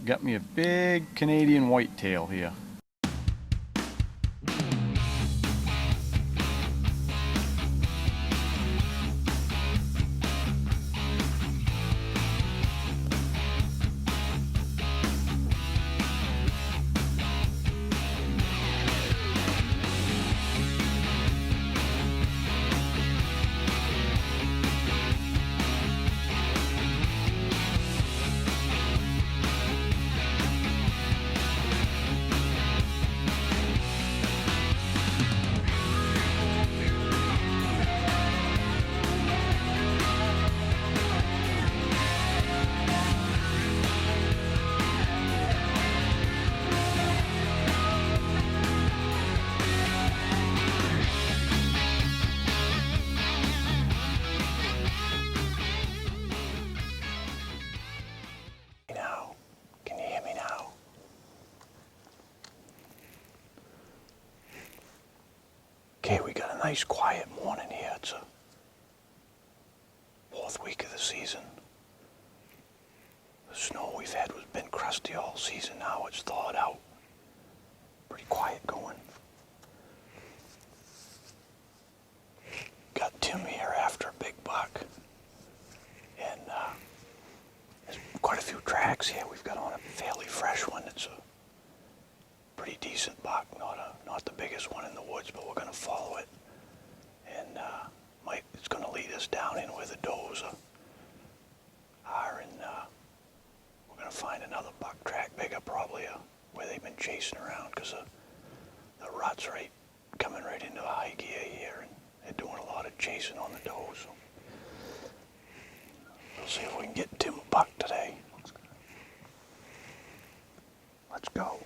Got me a big Canadian whitetail here. Okay, we got a nice quiet morning here. It's a fourth week of the season. The snow we've had has been crusty all season. Now it's thawed out. Pretty quiet going. Got Tim here after a big buck. And there's quite a few tracks here. We've got on a fairly fresh one. It's a pretty decent buck, not the biggest one in the woods, but we're going to follow it, and it's going to lead us down in where the does are, and we're going to find another buck track, bigger probably, where they've been chasing around, because the rut's coming right into a high gear here, and they're doing a lot of chasing on the does. So we'll see if we can get Tim a buck today. Let's go.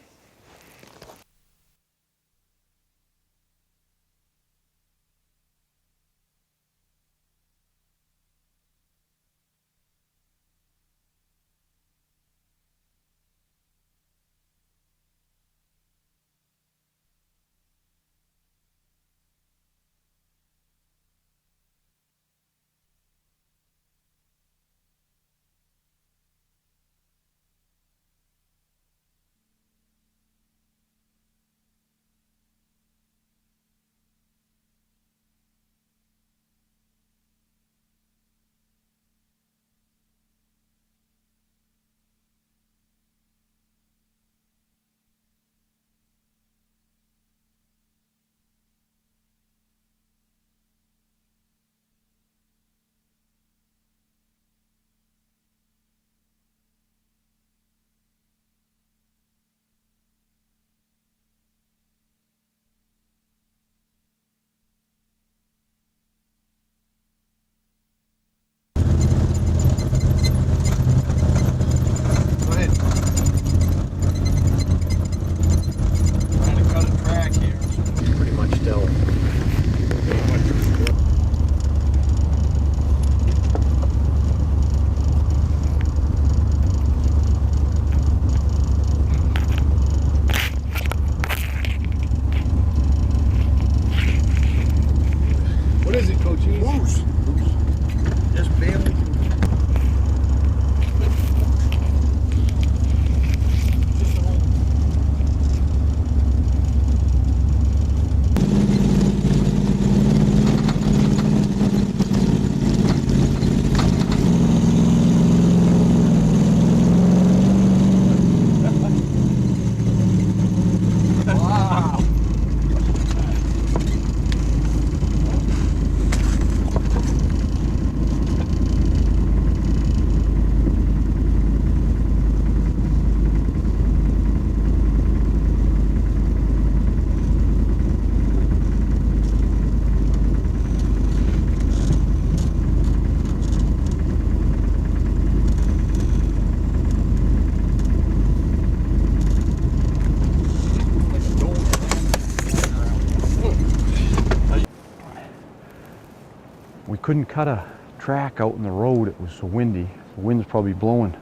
Couldn't cut a track out in the road. It was so windy. The wind's probably blowing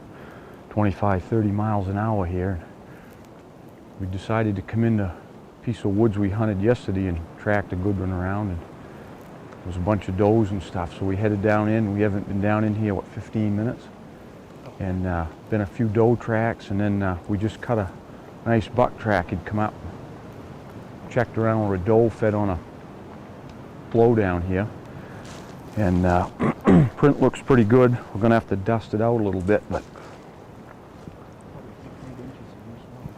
25-30 miles an hour here. We decided to come in a piece of woods we hunted yesterday and tracked a good one around, and there was a bunch of does and stuff, so we headed down in. We haven't been down in here, what, 15 minutes? Oh, and been a few doe tracks, and then we just cut a nice buck track. He'd come up, checked around where a doe fed on a blow down here, and print looks pretty good. We're gonna have to dust it out a little bit, but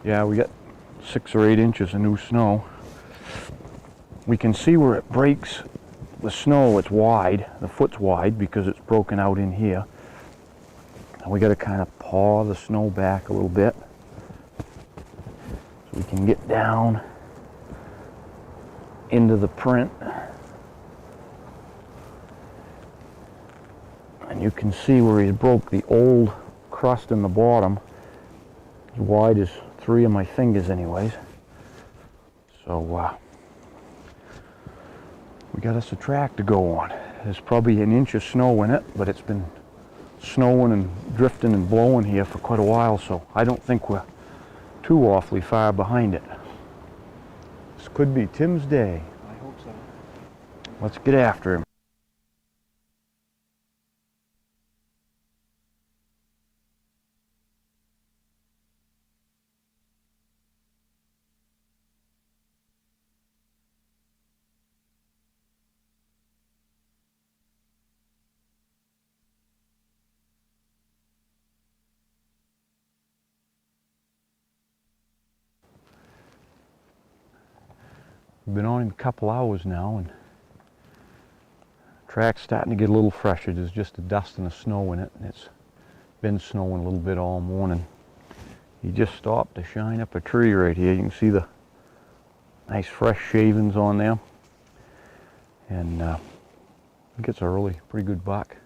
yeah, we got 6 or 8 inches of new snow. We can see where it breaks the snow. It's wide, the foot's wide because it's broken out in here. And we got to kind of paw the snow back a little bit so we can get down into the print. And you can see where he broke the old crust in the bottom, as wide as 3 of my fingers anyways. So we got us a track to go on. There's probably an inch of snow in it, but it's been snowing and drifting and blowing here for quite a while, so I don't think we're too awfully far behind it. This could be Tim's day. I hope so. Let's get after him. We've been on him a couple hours now, and the track's starting to get a little fresher. There's just a dust and the snow in it, and it's been snowing a little bit all morning. He just stopped to shine up a tree right here. You can see the nice fresh shavings on there, and I think it's a really pretty good buck.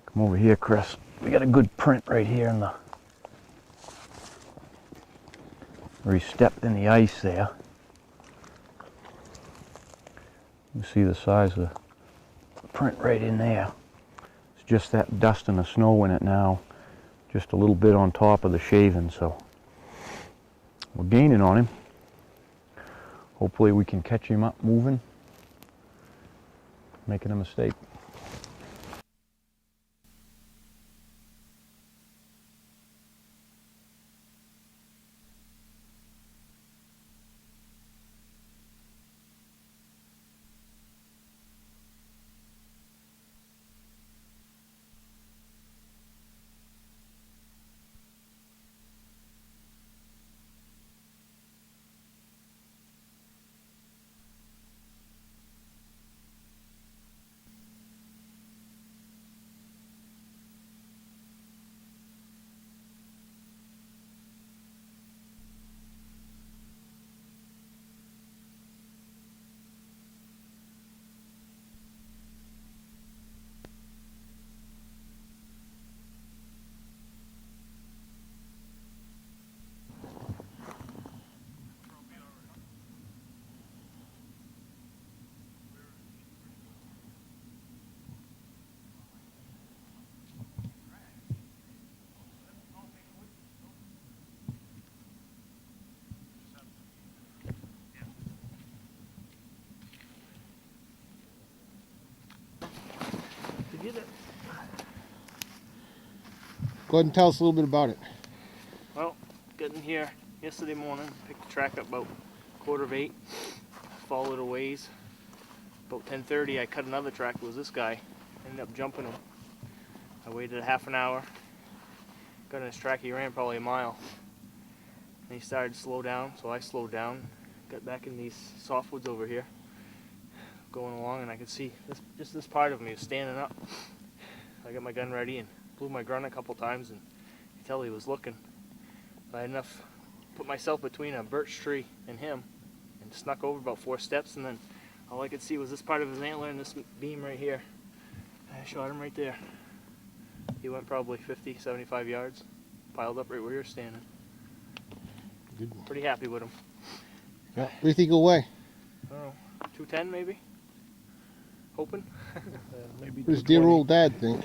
Come over here, Chris. We got a good print right here in the where he stepped in the ice there. You see the size of the print right in there. It's just that dust and the snow in it now, just a little bit on top of the shaving, so we're gaining on him. Hopefully we can catch him up moving, making a mistake. Get it. Go ahead and tell us a little bit about it. Well, getting here yesterday morning, picked the track up about 7:45, followed a ways. About 10:30 I cut another track. It was this guy. Ended up jumping him. I waited a half an hour. Got in his track, he ran probably a mile. And he started to slow down, so I slowed down. Got back in these softwoods over here, going along, and I could see this part of me was standing up. I got my gun ready and blew my gun a couple times, and you could tell he was looking. I had enough, put myself between a birch tree and him, and snuck over about 4 steps, and then all I could see was this part of his antler and this beam right here. I shot him right there. He went probably 50, 75 yards, piled up right where you're standing. Good. Pretty happy with him. Yeah. What do you think he'll weigh? I don't know, 210 maybe? Hoping. Maybe What does dear 220. old dad think?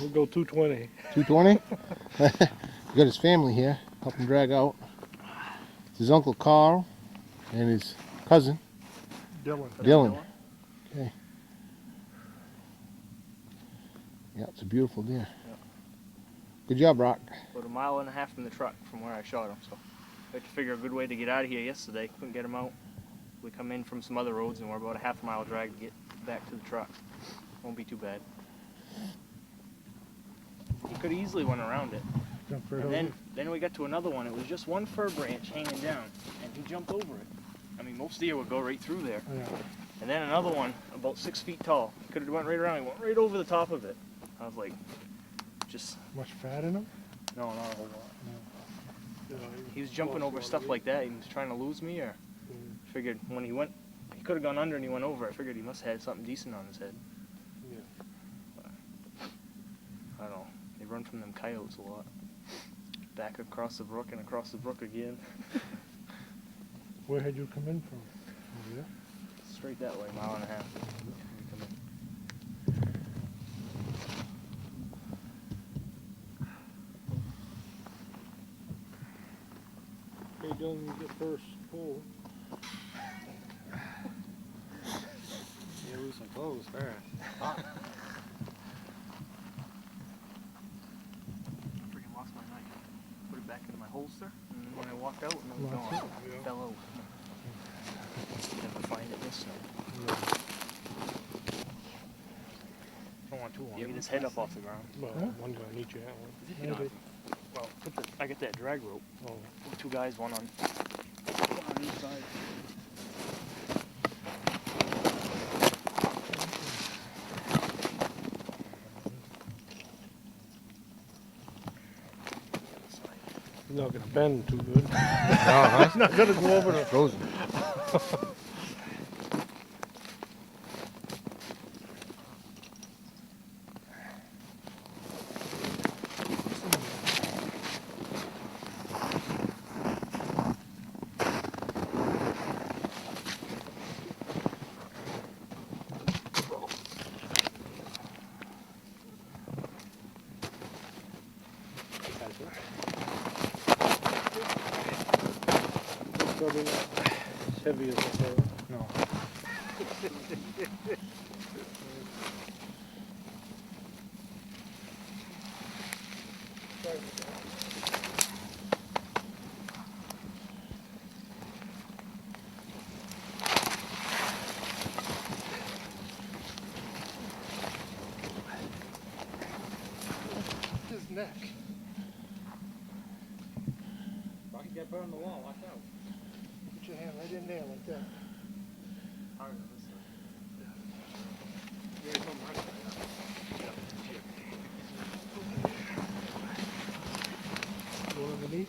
We'll go 220. 220? You got his family here, help him drag out. It's his Uncle Carl and his cousin, Dylan. Okay. Yeah, it's a beautiful deer. Good job, Brock. About 1.5 miles from the truck from where I shot him. So I had to figure a good way to get out of here yesterday. Couldn't get him out. We come in from some other roads and we're about a half-mile drive to get back to the truck. Won't be too bad. He could have easily went around it. Jump right And over. then we got to another one. It was just one fir branch hanging down, and he jumped over it. I mean, most deer would go right through there. Yeah. And then another one, about 6 feet tall. Could have went right around. He went right over the top of it. I was like, just Much fat in him? no, not a whole lot. Yeah, He was jumping over stuff like that. He was trying to lose me, or figured when he went, he could have gone under and he went over. I figured he must have had something decent on his head. Yeah. I don't know. They run from them coyotes a lot. Back across the brook and across the brook again. Where had you come in from? Over there? Straight that way, 1.5 miles. We come in. Hey, Dylan, you get first pull. You lose some clothes fast. Freaking lost my knife. Put it back into my holster, and then when I walked out, and it was Lost gone. it? Yeah. Fell out. Never find it this snow. Don't want too long. Get his head up off the ground. Well, Huh? one guy needs you at one. Maybe. Well, I got that drag rope. Oh, 2 guys, one on each side. he's not gonna bend too good. Uh-huh. He's not gonna go over the. Frozen. Probably not as heavy as I thought. No. His neck. Rocky got burned on the wall, watch out. Put your hand right in there like that. Go underneath.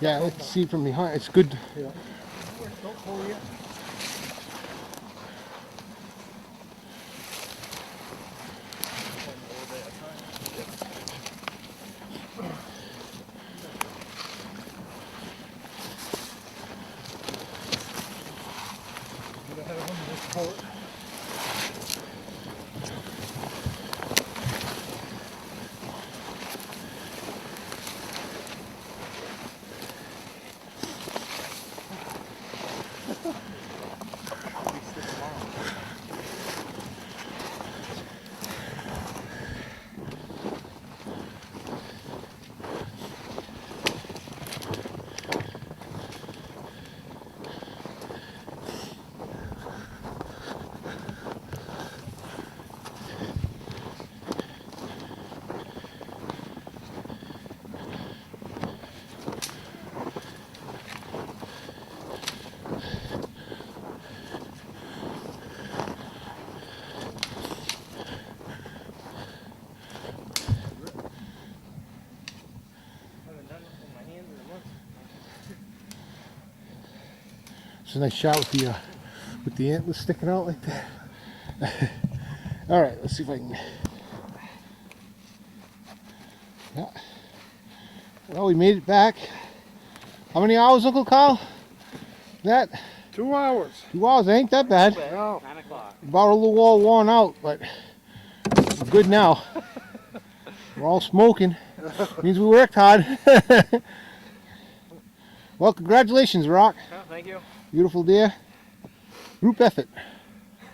Yeah, let's see from behind. It's good. Yeah. Don't pull yet. Get ahead of him, just pull it. It's a nice shot with the antlers sticking out like that. All right, let's see if I can. Yeah. Well, we made it back. How many hours, Uncle Carl? That 2 hours. 2 hours ain't that bad. No. 9 o'clock. About a little all worn out, but we're good now. We're all smoking. Means we worked hard. Well, congratulations, Rock. Oh, thank you. Beautiful deer. Group effort.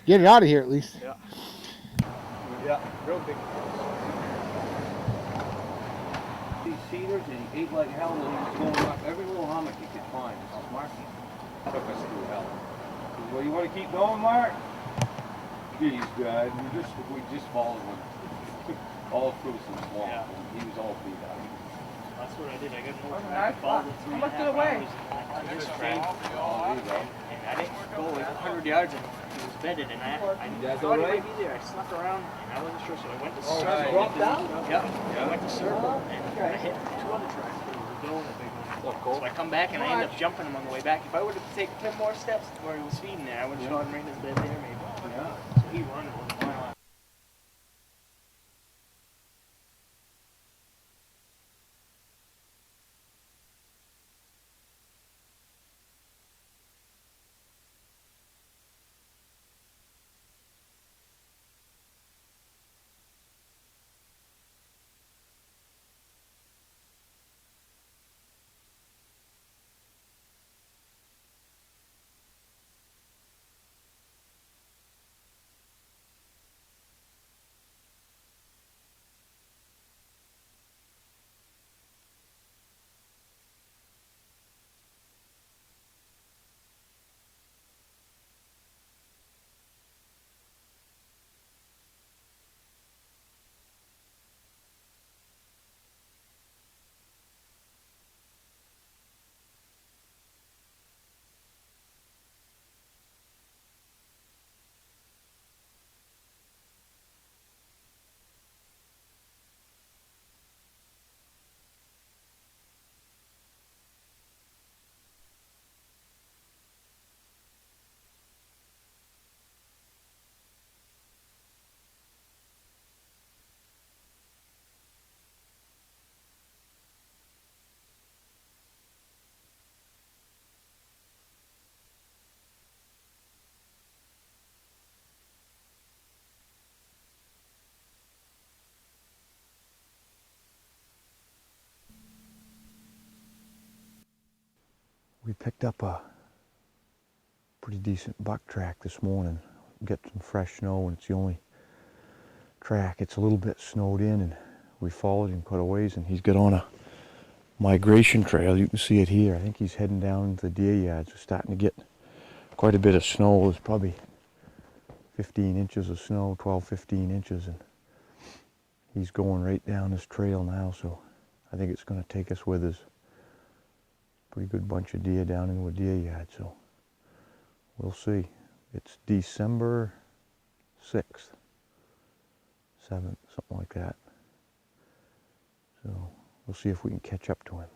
Get it out of here at least. Yeah, real big. These cedars and he ate like hell and he was going up every little hummock he could find. This is Marky. Took us through hell. He said, well, you want to keep going, Mark? Geez, God, we just followed him all through some swamp. Yeah. And he was all beat out. That's what I did. I got an old Okay, track, followed it how 3.5 much to the way? hours, and I just stayed. Oh, there you go. And I didn't go like 100 yards, and he was bedded, and I That's thought he alright? might be there. I snuck around, and I wasn't sure, so I went to Oh, circle. you dropped down? Yeah. I went to circle, and I hit 2 other tracks, but it was a doe and a big one. So I come back, and I end up jumping him on the way back. If I would have taken 10 more steps to where he was feeding there, I would have shot him right in his bed there, maybe. Yeah. So he run it was a mile. We picked up a pretty decent buck track this morning. Get some fresh snow, and it's the only track. It's a little bit snowed in, and we followed him quite a ways, and he's got on a migration trail. You can see it here. I think he's heading down to the deer yards. We're starting to get quite a bit of snow. There's probably 15 inches of snow, 12, 15 inches, and he's going right down this trail now, so I think it's going to take us with us. Pretty good bunch of deer down into a deer yard, so we'll see. It's December 6th, 7th, something like that. So we'll see if we can catch up to him.